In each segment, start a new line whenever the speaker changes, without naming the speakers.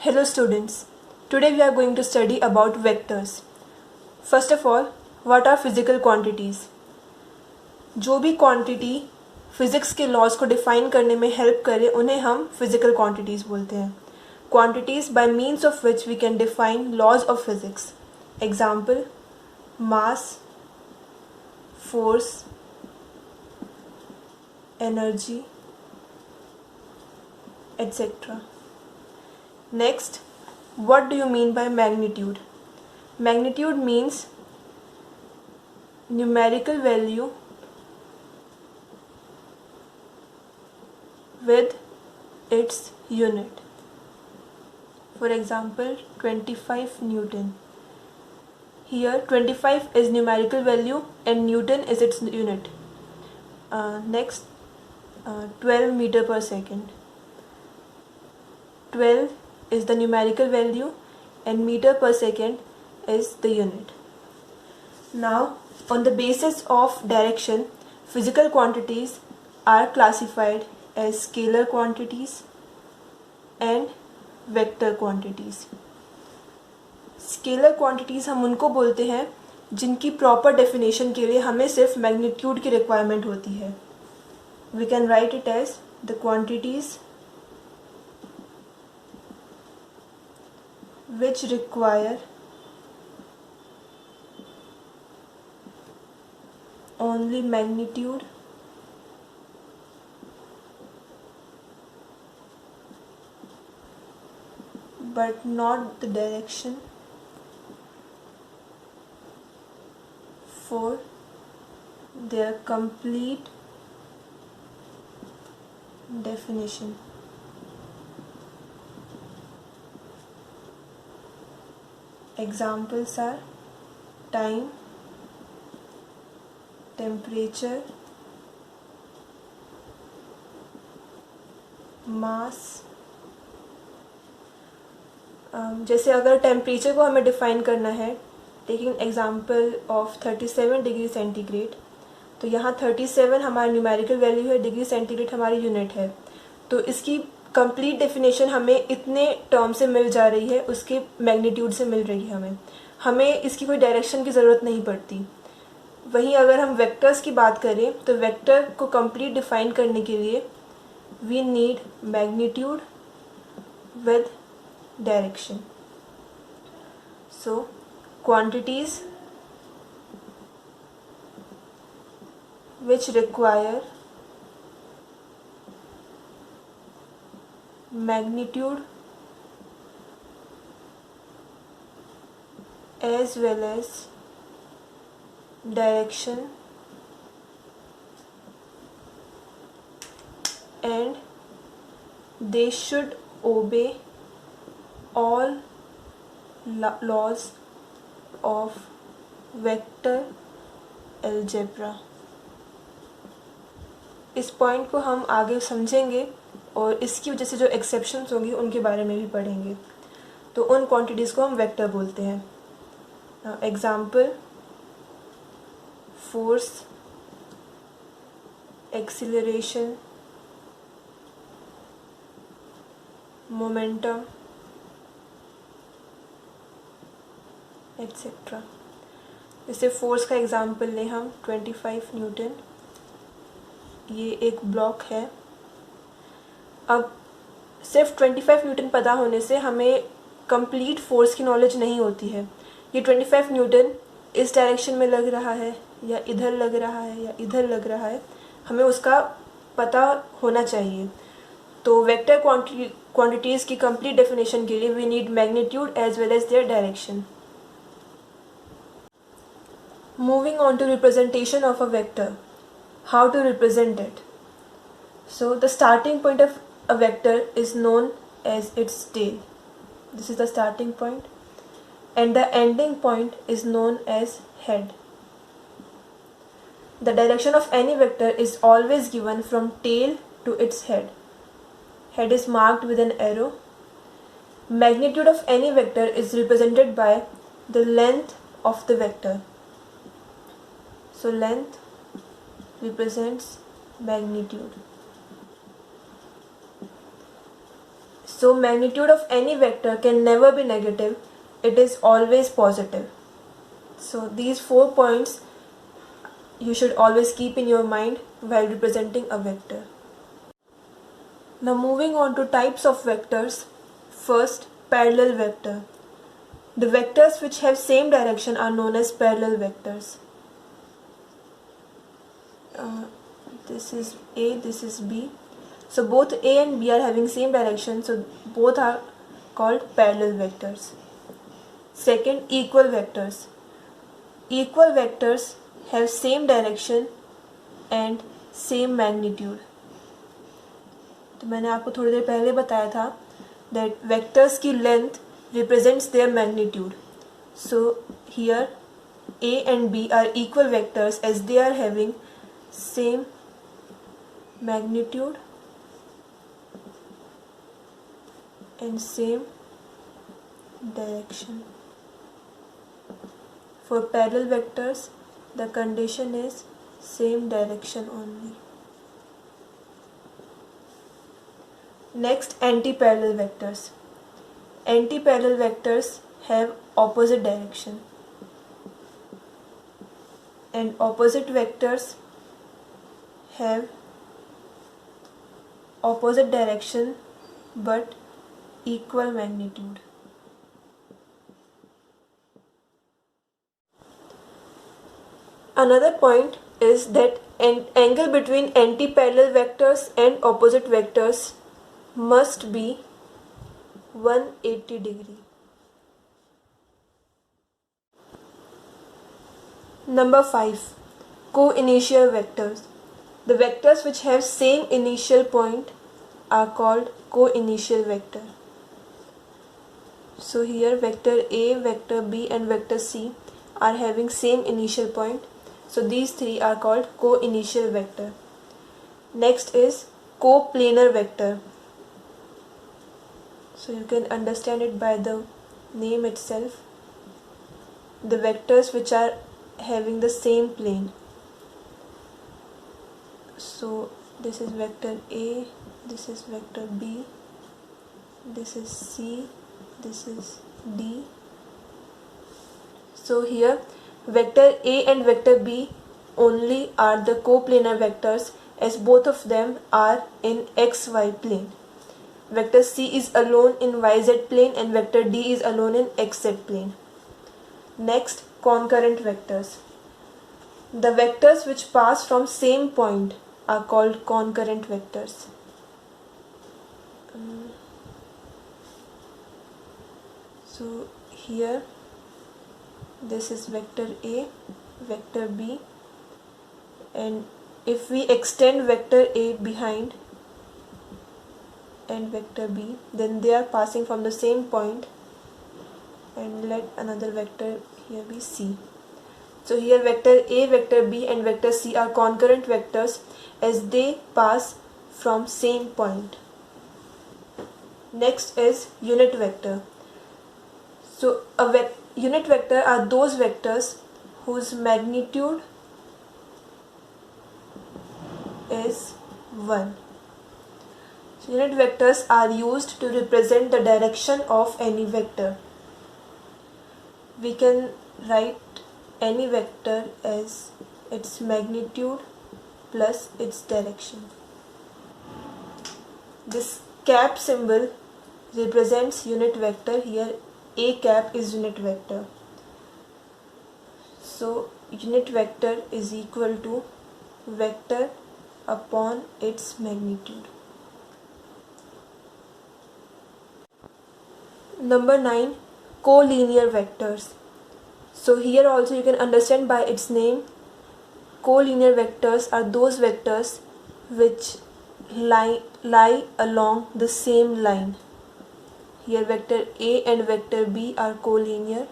Hello students, today we are going to study about vectors. First of all, what are physical quantities? जो भी quantity physics के laws को define करने में help करे उन्हें हम फिजिकल क्वांटिटीज बोलते हैं. Quantities by means of which we can define laws of physics. Example mass, force, energy, etc. Next, what do you mean by magnitude? Magnitude means numerical value with its unit. For example, 25 Newton. Here 25 is numerical value and Newton is its unit. Next, 12 meter per second. 12 is the numerical value and meter per second is the unit. Now, on the basis of direction, physical quantities are classified as scalar quantities and vector quantities. Scalar quantities हम उनको बोलते हैं जिनकी proper definition के लिए हमें सिर्फ magnitude की requirement होती है. We can write it as the quantities which require only magnitude but not the direction for their complete definition. Examples are time, temperature, mass. जैसे अगर टेम्परेचर को हमें डिफाइन करना है, taking example of 37 degree centigrade, तो यहाँ 37 हमारा numerical value है, डिग्री सेंटीग्रेड हमारी यूनिट है. तो इसकी कंप्लीट डेफिनेशन हमें इतने टर्म से मिल जा रही है, उसके मैग्नीट्यूड से मिल रही है. हमें इसकी कोई डायरेक्शन की ज़रूरत नहीं पड़ती. वहीं अगर हम वेक्टर्स की बात करें तो वेक्टर को कंप्लीट डिफाइन करने के लिए we need magnitude with direction. So quantities which require magnitude as well as direction and they should obey all laws of vector algebra. इस पॉइंट को हम आगे समझेंगे और इसकी वजह से जो एक्सेप्शंस होंगी उनके बारे में भी पढ़ेंगे. तो उन क्वांटिटीज़ को हम वेक्टर बोलते हैं. Example force, acceleration, momentum, etcetera. जैसे फोर्स का एग्जाम्पल लें हम, 25 न्यूटन. ये एक ब्लॉक है. अब सिर्फ 25 न्यूटन पता होने से हमें कंप्लीट फोर्स की नॉलेज नहीं होती है. ये 25 न्यूटन इस डायरेक्शन में लग रहा है या इधर लग रहा है या इधर लग रहा है, हमें उसका पता होना चाहिए. तो वेक्टर क्वांटिटीज़ की कंप्लीट डेफिनेशन के लिए we need magnitude as well as their direction. Moving on to representation of a vector. How to represent it? So the starting point of a vector is known as its tail. This is the starting point. And the ending point is known as head. The direction of any vector is always given from tail to its head. Head is marked with an arrow. Magnitude of any vector is represented by the length of the vector. So length represents magnitude. So magnitude of any vector can never be negative, it is always positive. So these 4 points you should always keep in your mind while representing a vector. Now moving on to types of vectors. First, parallel vector. The vectors which have same direction are known as parallel vectors. This is A, this is B. So both A and B are having same direction, so both are called parallel vectors. Second, equal vectors. Equal vectors have same direction and same magnitude. तो मैंने आपको थोड़ी देर पहले बताया था that vectors की length represents their magnitude. So here A and B are equal vectors as they are having same magnitude and same direction. For parallel vectors, the condition is same direction only. Next, anti-parallel vectors. Anti-parallel vectors have opposite direction, and opposite vectors have opposite direction but equal magnitude. Another point is that an angle between anti-parallel vectors and opposite vectors must be 180 degree. Number 5. Co-initial vectors. The vectors which have same initial point are called co-initial vector. So here vector A, vector B and vector C are having same initial point. So these three are called co-initial vector. Next is coplanar vector. So you can understand it by the name itself. The vectors which are having the same plane. So this is vector A, this is vector B, this is C, this is D. So here vector A and vector B only are the coplanar vectors as both of them are in XY plane. Vector C is alone in YZ plane and vector D is alone in XZ plane. Next, concurrent vectors. The vectors which pass from same point are called concurrent vectors. So here this is vector A, vector B, and if we extend vector A behind and vector B, then they are passing from the same point, and let another vector here be C. So here vector A, vector B and vector C are concurrent vectors as they pass from same point. Next is unit vector. So a unit vector are those vectors whose magnitude is 1. So unit vectors are used to represent the direction of any vector. We can write any vector as its magnitude plus its direction. This cap symbol represents unit vector. Here A cap is unit vector. So unit vector is equal to vector upon its magnitude. Number 9. Collinear vectors. So here also you can understand by its name, collinear vectors are those vectors which lie along the same line. Here vector A and vector B are collinear.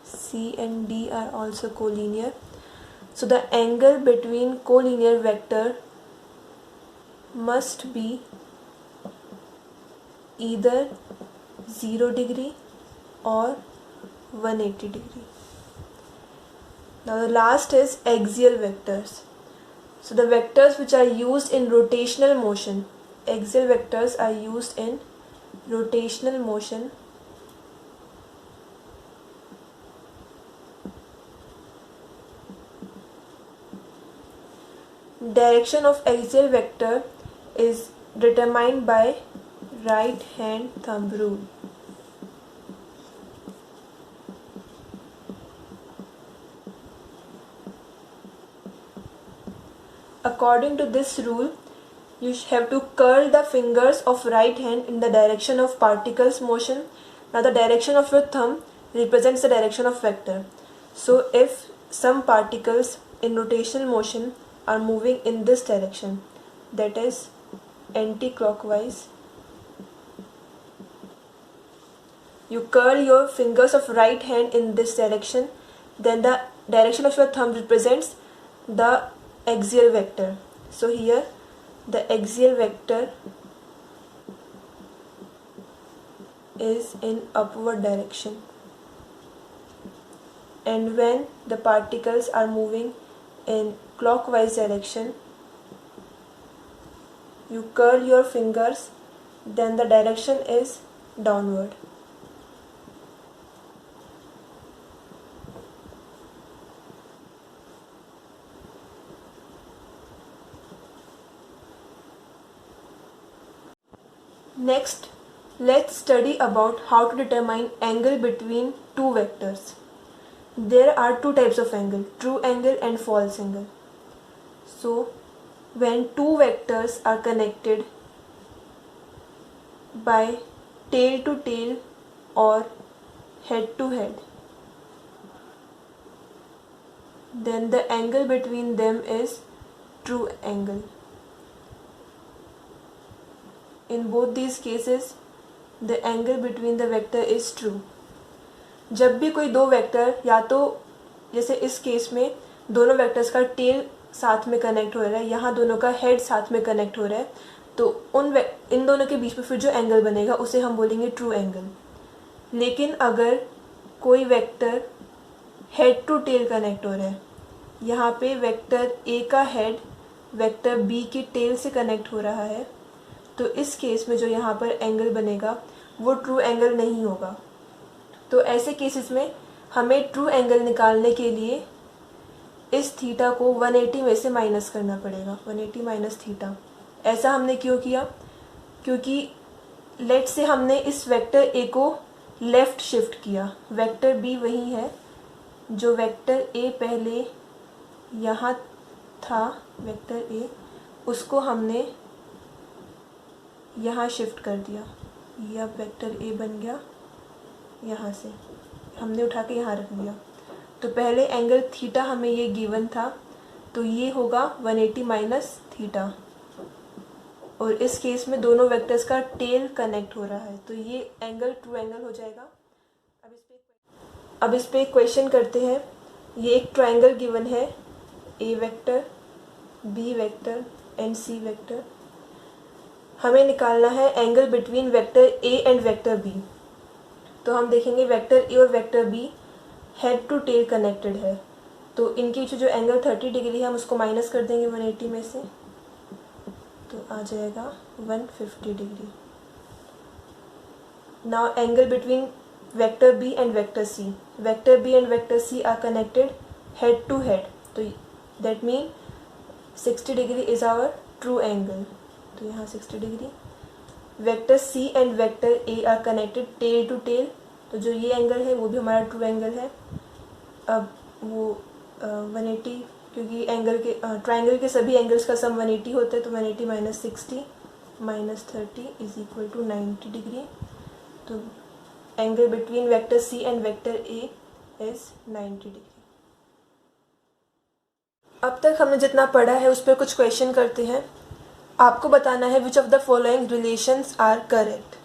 C and D are also collinear. So the angle between collinear vector must be either 0 degree or 180 degree. Now the last is axial vectors. So the vectors which are used in rotational motion. axial vectors are used in rotational motion direction of axial vector is determined by right hand thumb rule. According to this rule, you have to curl the fingers of right hand in the direction of particles motion. Now the direction of your thumb represents the direction of vector. So if some particles in rotational motion are moving in this direction, that is anti-clockwise, you curl your fingers of right hand in this direction, then the direction of your thumb represents the axial vector. So here the axial vector is in upward direction, and when the particles are moving in clockwise direction, you curl your fingers, then the direction is downward. Next, let's study about how to determine angle between two vectors. There are two types of angle, true angle and false angle. So, when two vectors are connected by tail to tail or head to head, then the angle between them is true angle. In both these cases, the angle between the vector is true. जब भी कोई दो vector, या तो जैसे इस case में दोनों वेक्टर्स का टेल साथ में कनेक्ट हो रहा है, यहाँ दोनों का हेड साथ में कनेक्ट हो रहा है, तो इन दोनों के बीच में फिर जो एंगल बनेगा उसे हम बोलेंगे ट्रू एंगल. लेकिन अगर कोई vector head to tail connect हो रहा है, यहाँ पे वेक्टर ए का हेड वेक्टर बी की टेल से कनेक्ट हो रहा है, तो इस केस में जो यहाँ पर एंगल बनेगा वो ट्रू एंगल नहीं होगा. तो ऐसे केसेस में हमें ट्रू एंगल निकालने के लिए इस थीटा को 180 में से माइनस करना पड़ेगा, 180 माइनस थीटा. ऐसा हमने क्यों किया? क्योंकि लेट से हमने इस वेक्टर ए को लेफ़्ट शिफ्ट किया, वेक्टर बी वही है, जो वेक्टर ए पहले यहाँ था, वेक्टर ए, उसको हमने यहाँ शिफ्ट कर दिया. ये अब वेक्टर ए बन गया, यहाँ से हमने उठा के यहाँ रख दिया. तो पहले एंगल थीटा हमें ये गिवन था, तो ये होगा 180 माइनस थीटा. और इस केस में दोनों वेक्टर्स का टेल कनेक्ट हो रहा है, तो ये एंगल ट्रू एंगल हो जाएगा. अब इस पे एक क्वेश्चन करते हैं. ये एक ट्रायंगल गिवन है, A vector, B vector and C vector. हमें निकालना है angle between vector A and vector B. तो हम देखेंगे वेक्टर ए और vector B head to tail connected है, तो इनके बीच जो एंगल 30 डिग्री है हम उसको माइनस कर देंगे 180 में से, तो आ जाएगा 150 degree. Now angle between vector B and vector C. Vector B and vector C are connected head to head, तो that mean 60 degree is our true angle. तो यहाँ 60 degree. Vector C and vector A are connected tail to tail, तो जो ये angle है वो भी हमारा ट्रू एंगल है. अब वो 180, क्योंकि एंगल के ट्रायंगल के सभी एंगल्स का सम 180 होता है, तो 180 minus 60 minus 30 is equal to 90 degree. तो angle between vector C and vector A is 90 degree. अब तक हमने जितना पढ़ा है उस पर कुछ क्वेश्चन करते हैं. आपको बताना है which of the following relations are correct.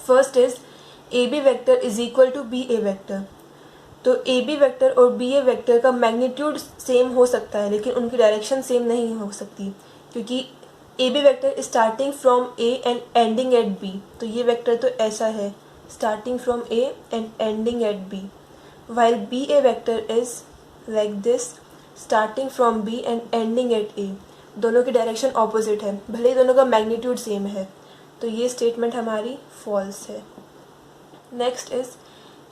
First is A B vector is equal to B A vector. तो ए बी वेक्टर और बी ए वेक्टर का मैग्नीट्यूड सेम हो सकता है, लेकिन उनकी डायरेक्शन सेम नहीं हो सकती, क्योंकि A B vector starting from A and ending at B. तो ये वेक्टर तो ऐसा है, starting from A and ending at B, while B A vector is like this, starting from B and ending at A. दोनों की direction opposite है, भले ही दोनों का मैग्नीट्यूड सेम है, तो ये स्टेटमेंट हमारी फॉल्स है। Next is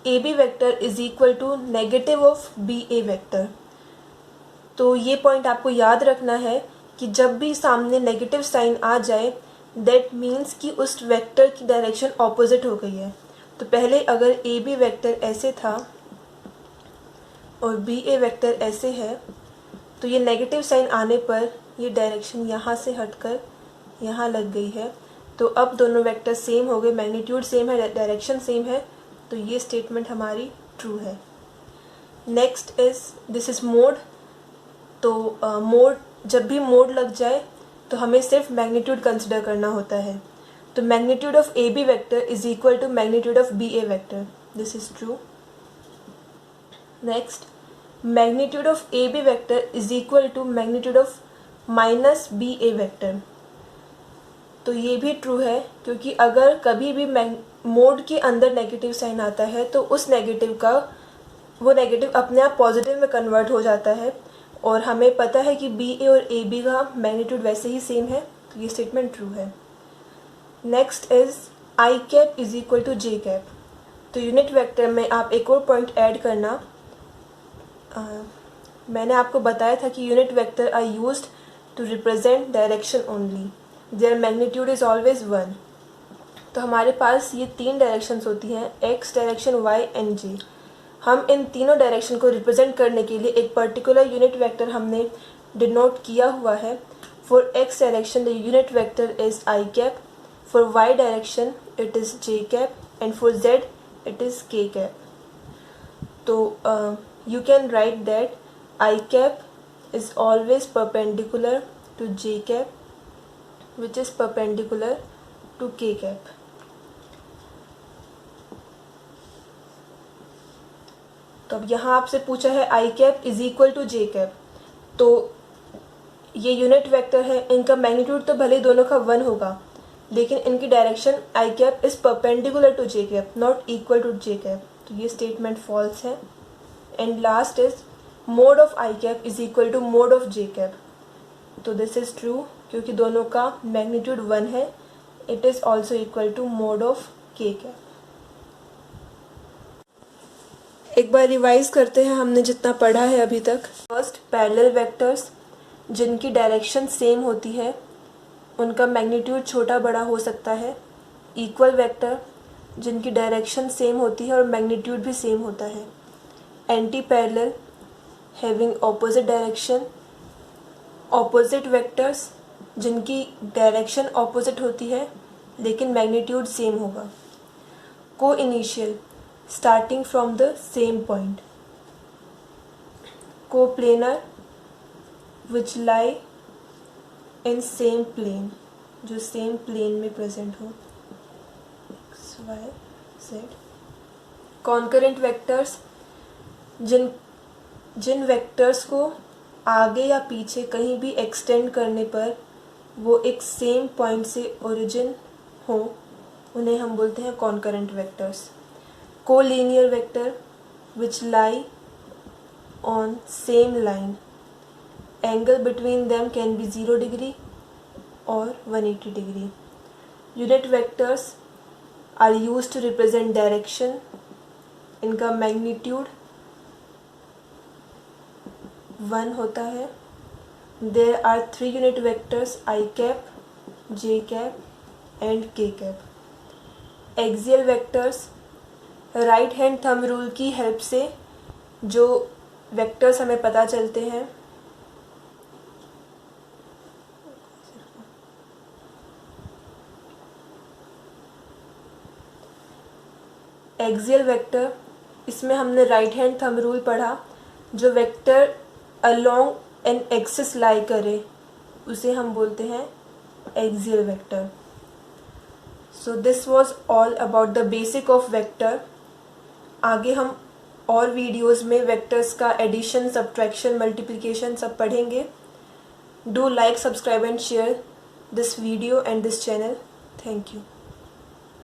A B vector is equal to negative of B A vector. तो ये पॉइंट आपको याद रखना है कि जब भी सामने नेगेटिव साइन आ जाए दैट मीन्स कि उस वेक्टर की डायरेक्शन ऑपोजिट हो गई है। तो पहले अगर ए बी वेक्टर ऐसे था और बी ए वेक्टर ऐसे है, तो ये नेगेटिव साइन आने पर ये डायरेक्शन यहाँ से हटकर यहाँ लग गई है। तो अब दोनों वेक्टर सेम हो गए, मैग्नीट्यूड सेम है, डायरेक्शन सेम है, तो ये स्टेटमेंट हमारी ट्रू है। Next is this is mode. तो मोड, जब भी मोड लग जाए तो हमें सिर्फ मैग्नीट्यूड कंसिडर करना होता है। तो magnitude of A B vector is equal to magnitude of B A vector, this is true. Next, magnitude of A B vector is equal to magnitude of minus B A vector. तो ये भी true है, क्योंकि अगर कभी भी mode के अंदर नेगेटिव साइन आता है तो उस नेगेटिव का वो नेगेटिव अपने आप पॉजिटिव में कन्वर्ट हो जाता है, और हमें पता है कि बी ए और ए बी का मैग्नीट्यूड वैसे ही सेम है, तो ये स्टेटमेंट ट्रू है। Next is I cap is equal to J cap. तो यूनिट वेक्टर में आप एक और पॉइंट ऐड करना, मैंने आपको बताया था कि unit vector are used to represent direction only, their magnitude is always 1। तो हमारे पास ये 3 डायरेक्शंस होती हैं, X direction, Y and J. हम इन तीनों डायरेक्शन को रिप्रेजेंट करने के लिए एक पर्टिकुलर यूनिट वेक्टर हमने डिनोट किया हुआ है। For X direction the unit vector is I cap, for Y direction it is J cap, and for Z it is K cap. तो you can write that I cap is always perpendicular to J cap, which is perpendicular to K cap. तो अब यहाँ आपसे पूछा है I cap is equal to J cap, तो ये unit vector है, इनका मैग्नीट्यूड तो भले दोनों का 1 होगा, लेकिन इनकी direction I cap is perpendicular to J cap, not equal to J cap, तो ये स्टेटमेंट फॉल्स है। And last is mod of I cap is equal to mod of J cap. तो दिस इज ट्रू, क्योंकि दोनों का magnitude 1 है, it is also equal to mod of K cap. एक बार रिवाइज करते हैं हमने जितना पढ़ा है अभी तक। फर्स्ट, पैरेलल वेक्टर्स जिनकी डायरेक्शन सेम होती है उनका मैग्नीट्यूड छोटा बड़ा हो सकता है। इक्वल वेक्टर जिनकी डायरेक्शन सेम होती है और मैग्नीट्यूड भी सेम होता है। Anti parallel having opposite direction. Opposite vectors जिनकी डायरेक्शन ऑपोजिट होती है लेकिन मैग्नीट्यूड सेम होगा। Coinitial starting from the same point. Coplanar which lie in same plane, जो सेम प्लेन में प्रेजेंट हो, X Y Z. Concurrent vectors जिन vectors को आगे या पीछे कहीं भी एक्सटेंड करने पर वो एक सेम पॉइंट से ओरिजिन हो, उन्हें हम बोलते हैं concurrent vectors. Collinear vector which lie on same line, angle between them can be 0 degree और 180 degree. Unit vectors are used to represent direction, इनका मैग्नीट्यूड 1 होता है। There are 3 unit vectors I cap, J cap and K cap. Axial vectors right hand thumb rule की help से जो vectors हमें पता चलते हैं, एक्सियल वेक्टर, इसमें हमने राइट हैंड थंब रूल पढ़ा, जो वेक्टर अलोंग एन एक्सिस लाई करे उसे हम बोलते हैं axial vector. So this was all about the basic of vector. आगे हम और वीडियोस में वेक्टर्स का एडिशन, सब्ट्रैक्शन, मल्टीप्लिकेशन सब पढ़ेंगे। Do like, subscribe and share this video and this channel. Thank you.